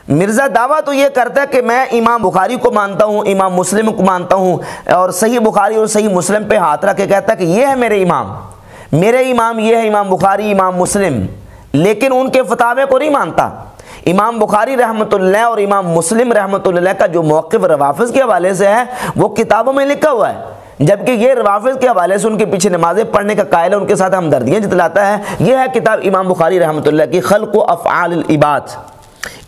مرزا دعویٰ تو یہ کرتا ہے کہ میں امام بخاری کو مانتا ہوں، امام مسلم کو مانتا ہوں، اور صحیح بخاری اور صحیح مسلم پہ ہاتھ رکھ کے کہتا ہے کہ یہ ہے میرے امام یہ ہے امام بخاری امام مسلم، لیکن ان کے فتاوے کو نہیں مانتا۔ امام بخاری رحمۃ اللہ اور امام مسلم رحمۃ اللہ کا جو موقف روافض کے حوالے سے ہے وہ کتابوں میں لکھا ہوا ہے، جبکہ یہ روافض کے حوالے سے ان کے پیچھے نمازیں پڑھنے کا قائل ہے، ان کے ساتھ ہمدردیاں جتلاتا ہے۔ یہ ہے کتاب امام بخاری رحمۃ اللہ کی خلق و افعال العباد۔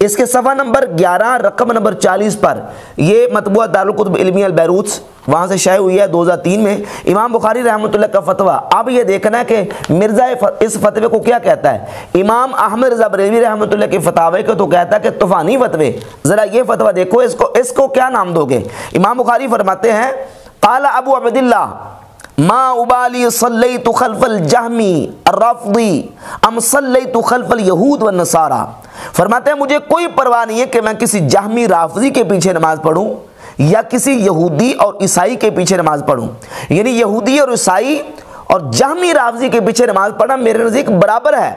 اس کے صفحہ نمبر 11 رقم نمبر 40 پر یہ مطبوعہ دارالکتب علمیہ البیروت وہاں سے شائع ہوئی ہے 2003 میں، امام بخاری رحمۃ اللہ کا فتویٰ۔ اب یہ دیکھنا ہے کہ مرزا اس فتوے کو کیا کہتا ہے۔ امام احمد رضا بریلوی رحمۃ اللہ کے فتاوے کو تو کہتا ہے کہ طوفانی فتوے، ذرا یہ فتویٰ دیکھو، اس کو کیا نام دو گے۔ امام بخاری فرماتے ہیں قال ابو عبد اللہ ما ابالی صلیت خلف الجہمی الرافضی ام صلیت خلف الیہود والنصارى، فرماتے ہیں مجھے کوئی پرواہ نہیں ہے کہ میں کسی جہمی رافضی کے پیچھے نماز پڑھوں یا کسی یہودی اور عیسائی کے پیچھے نماز پڑھوں، یعنی یہودی اور عیسائی اور جہمی رافضی کے پیچھے نماز پڑھنا میرے نزدیک برابر ہے۔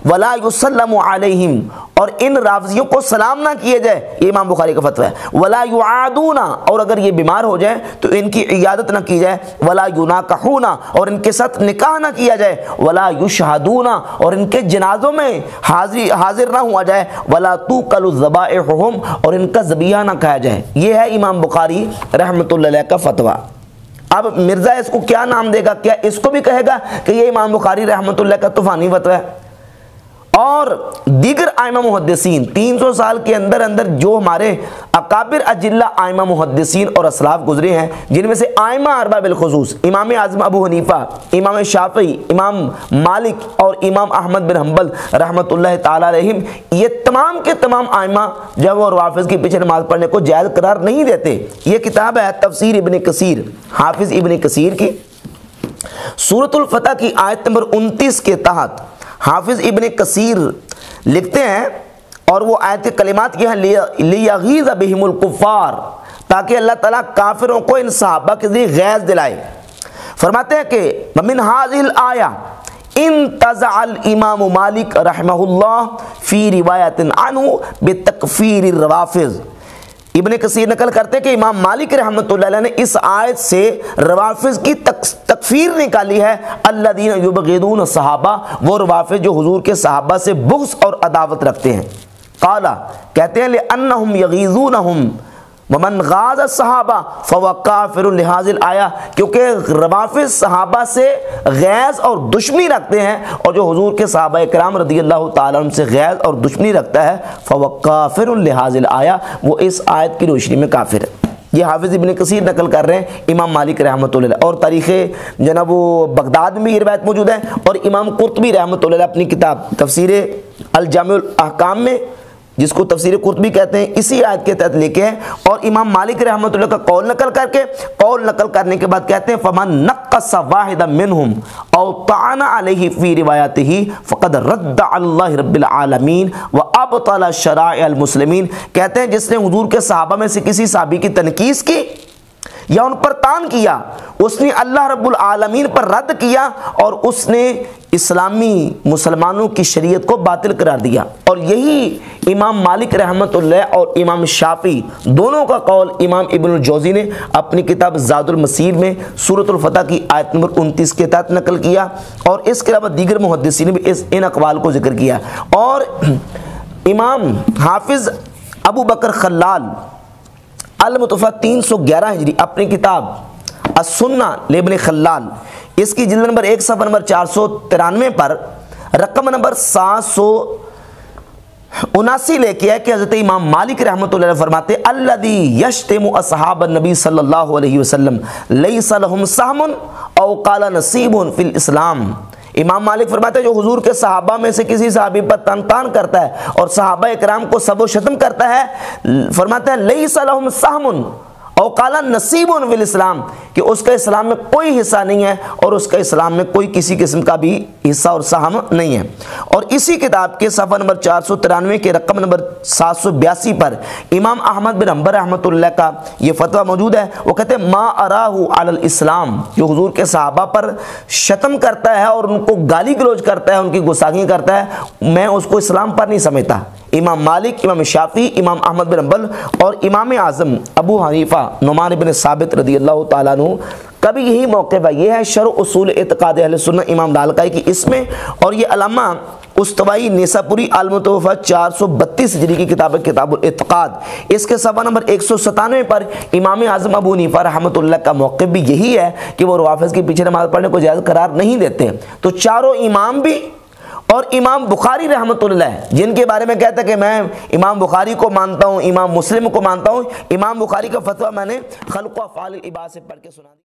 ولا یسلم علیہم، اور ان رافضیوں کو سلام نہ کیے جائے، یہ امام بخاری کا فتویٰ ہے۔ ولا یعادون، اور اگر یہ بیمار ہو جائے تو ان کی عیادت نہ کی جائے۔ ولا یناکحون، اور ان کے ساتھ نکاح نہ کیا جائے۔ ولا یشہدون، اور ان کے جنازوں میں حاضر نہ ہوا جائے۔ ولا توکل ذبائحہم، اور ان کا ذبیحہ نہ کھایا جائے۔ یہ ہے امام بخاری رحمۃ اللہ علیہ کا فتویٰ۔ اب مرزا اس کو کیا نام دے گا؟ کیا اس کو بھی کہے گا کہ یہ امام بخاری رحمۃ اللہ کا طوفانی فتویٰ ہے؟ اور دیگر ائمہ محدثین 300 سال کے اندر جو ہمارے اکابر اجلہ ائمہ محدثین اور اسلاف گزرے ہیں، جن میں سے ائمہ اربعہ بالخصوص امام اعظم ابو حنیفہ، امام شافعی، امام مالک اور امام احمد بن حنبل رحمۃ اللہ تعالی علیہم، یہ تمام کے تمام ائمہ جب وہ روافض کے پیچھے نماز پڑھنے کو جائز قرار نہیں دیتے۔ یہ کتاب ہے تفسیر ابن کثیر، حافظ ابن کثیر کی سورۃ الفتح کی آیت نمبر 29 کے تحت حافظ ابن کثیر لکھتے ہیں، اور وہ آیت کے کلمات یہ ہیں لیغیظ بہم الکفار، تاکہ اللہ تعالیٰ کافروں کو ان صحابہ کے ذریعے غیظ دلائے۔ فرماتے ہیں کہ ومن هذه الآیہ انتزع الامام مالک رحمہ اللہ فی روایت عنہ بتکفیر الروافض۔ ابن کثیر نقل کرتے ہیں کہ امام مالک رحمۃ اللہ علیہ نے اس آیت سے روافض کی تکفیر نکالی ہے۔ الذین یبغضون صحابہ، وہ روافض جو حضور کے صحابہ سے بغض اور عداوت رکھتے ہیں۔ قال، کہتے ہیں لأنہم یغیظونہم ومن غاض الصحابہ فهو کافر لهذه الآیہ، کیونکہ روافض صحابہ سے غیظ اور دشمنی رکھتے ہیں، اور جو حضور کے صحابہ کرام رضی اللہ تعالیٰ عنہ سے غیظ اور دشمنی رکھتا ہے فهو کافر لهذه الآیہ، وہ اس آیت کی روشنی میں کافر ہے۔ یہ حافظ ابن کثیر نقل کر رہے ہیں امام مالک رحمۃ اللہ، اور تاریخ جناب بغداد میں یہ روایت موجود ہے، اور امام قرطبی رحمۃ اللہ اپنی کتاب تفسیر الجامع الاحکام میں، جس کو تفسیر قرطبی کہتے ہیں، اسی آیت کے تحت لکھے ہیں، اور امام مالک رحمۃ اللہ کا قول نقل کرنے کے بعد کہتے ہیں فمن نقص واحدا منہم او طعن علیہ فی روایتہ فقد رد اللہ رب العالمین وابطل شرائع المسلمین، کہتے ہیں جس نے حضور کے صحابہ میں سے کسی صحابی کی تنقیص کی یا ان پر طعن کیا، اس نے اللہ رب العالمین پر رد کیا، اور اس نے اسلامی مسلمانوں کی شریعت کو باطل قرار دیا۔ اور یہی امام مالک رحمۃ اللہ اور امام شافعی دونوں کا قول امام ابن الجوزی نے اپنی کتاب زاد المسیر میں سورۃ الفتح کی آیت نمبر 29 کے تحت نقل کیا، اور اس کے علاوہ دیگر محدثین نے بھی ان اقوال کو ذکر کیا۔ اور امام حافظ ابو بکر خلال المتوفی 311 ہجری اپنی کتاب السنہ لابن خلال، اس کی جلد نمبر 1 صفحہ نمبر 493 پر رقم نمبر 779 لے کے ہے کہ حضرت امام مالک رحمۃ اللہ علیہ فرماتے الذی یشتم اصحاب النبی صلی اللہ علیہ وسلم لیس لهم سهم او قال نصیب فی الاسلام۔ امام مالک فرماتے ہیں جو حضور کے صحابہ میں سے کسی صحابی پر تان کرتا ہے اور صحابہ اکرام کو سب و شتم کرتا ہے، فرماتے ہیں لیس لهم سهم اور قال نصیب فی الاسلام کہ اس کا اسلام میں کوئی حصہ نہیں ہے اور اس کا اسلام میں کوئی کسی قسم کا بھی حصہ اور سہم نہیں ہے۔ اور اسی کتاب کے صفحہ نمبر 493 کے رقم نمبر 782 پر امام احمد بن حنبل رحمۃ اللہ کا یہ فتویٰ موجود ہے۔ وہ کہتے ہیں ما اراہ علی الاسلام، جو حضور کے صحابہ پر شتم کرتا ہے اور ان کو گالی گلوچ کرتا ہے، ان کی گستاخی کرتا ہے، میں اس کو اسلام پر نہیں سمجھتا۔ امام مالک، امام شافعی، امام احمد بن حنبل اور امام اعظم ابو حنیفہ نعمان بن ثابت رضی اللہ تعالیٰ عنہ کا بھی یہی موقف ہے۔ یہ ہے شرح اصول اعتقاد اہل سنت امام لالکائی کی اس میں، اور یہ علامہ استوائی نیساپوری المتوفہ 432 ہجری کی کتاب کتاب الاعتقاد، اس کے صفحہ نمبر 197 پر امام اعظم ابو حنیفہ رحمۃ اللہ کا موقف بھی یہی ہے کہ وہ روافض کے پیچھے نماز پڑھنے کو جائز قرار نہیں دیتے۔ تو چاروں امام بھی اور امام بخاری رحمۃ اللہ جن کے بارے میں کہتا ہے کہ میں امام بخاری کو مانتا ہوں، امام مسلم کو مانتا ہوں، امام بخاری کا فتویٰ میں نے خلق و افعال العباد سے پڑھ کے سنا دیا۔